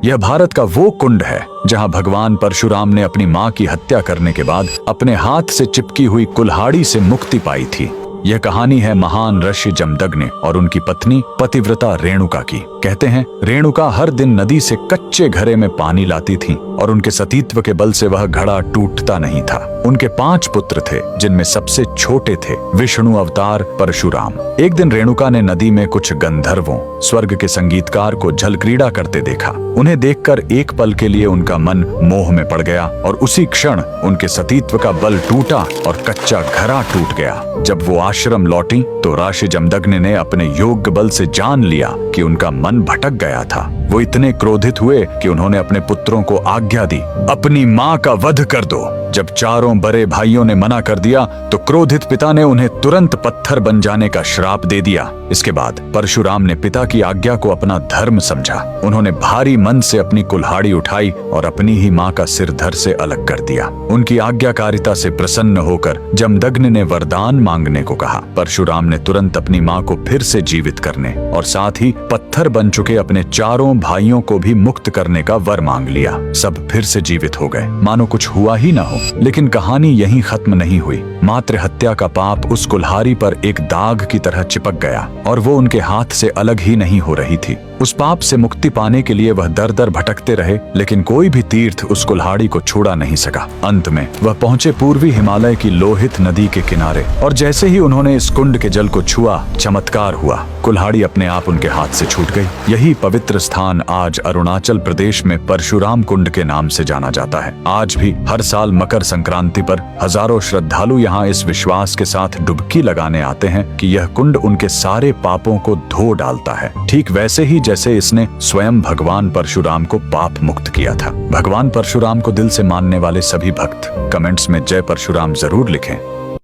यह भारत का वो कुंड है जहां भगवान परशुराम ने अपनी मां की हत्या करने के बाद अपने हाथ से चिपकी हुई कुल्हाड़ी से मुक्ति पाई थी। यह कहानी है महान ऋषि जमदग्नि और उनकी पत्नी पतिव्रता रेणुका की। कहते हैं रेणुका हर दिन नदी से कच्चे घड़े में पानी लाती थीं और उनके सतीत्व के बल से वह घड़ा टूटता नहीं था। उनके 5 पुत्र थे जिनमें सबसे छोटे थे विष्णु अवतार परशुराम। एक दिन रेणुका ने नदी में कुछ गंधर्वों स्वर्ग के संगीतकार को जल क्रीड़ा करते देखा। उन्हें देखकर एक पल के लिए उनका मन मोह में पड़ गया और उसी क्षण उनके सतीत्व का बल टूटा और कच्चा घड़ा टूट गया। जब वो आश्रम लौटी तो ऋषि जमदग्नि ने अपने योग बल से जान लिया कि उनका मन भटक गया था। वो इतने क्रोधित हुए कि उन्होंने अपने पुत्रों को आज्ञा दी, अपनी मां का वध कर दो। जब चारों बड़े भाइयों ने मना कर दिया तो क्रोधित पिता ने उन्हें तुरंत पत्थर बन जाने का श्राप दे दिया। इसके बाद परशुराम ने पिता की आज्ञा को अपना धर्म समझा। उन्होंने भारी मन से अपनी कुल्हाड़ी उठाई और अपनी ही मां का सिर धड़ से अलग कर दिया। उनकी आज्ञाकारिता से प्रसन्न होकर जमदग्नि ने वरदान मांगने को कहा। परशुराम ने तुरंत अपनी मां को फिर से जीवित करने और साथ ही पत्थर बन चुके अपने चारों भाइयों को भी मुक्त करने का वर मांग लिया। सब फिर से जीवित हो गए, मानो कुछ हुआ ही ना हो। लेकिन कहानी यहीं खत्म नहीं हुई। मातृ हत्या का पाप उस कुल्हाड़ी पर एक दाग की तरह चिपक गया और वो उनके हाथ से अलग ही नहीं हो रही थी। उस पाप से मुक्ति पाने के लिए वह दर दर भटकते रहे, लेकिन कोई भी तीर्थ उस कुल्हाड़ी को छुड़ा नहीं सका। अंत में वह पहुंचे पूर्वी हिमालय की लोहित नदी के किनारे और जैसे ही उन्होंने इस कुंड के जल को छुआ, चमत्कार हुआ। कुल्हाड़ी अपने आप उनके हाथ से छूट गई। यही पवित्र स्थान आज अरुणाचल प्रदेश में परशुराम कुंड के नाम से जाना जाता है। आज भी हर साल मकर संक्रांति पर हजारों श्रद्धालु यहाँ इस विश्वास के साथ डुबकी लगाने आते हैं कि यह कुंड उनके सारे पापों को धो डालता है, ठीक वैसे ही जैसे इसने स्वयं भगवान परशुराम को पाप मुक्त किया था। भगवान परशुराम को दिल से मानने वाले सभी भक्त कमेंट्स में जय परशुराम जरूर लिखें।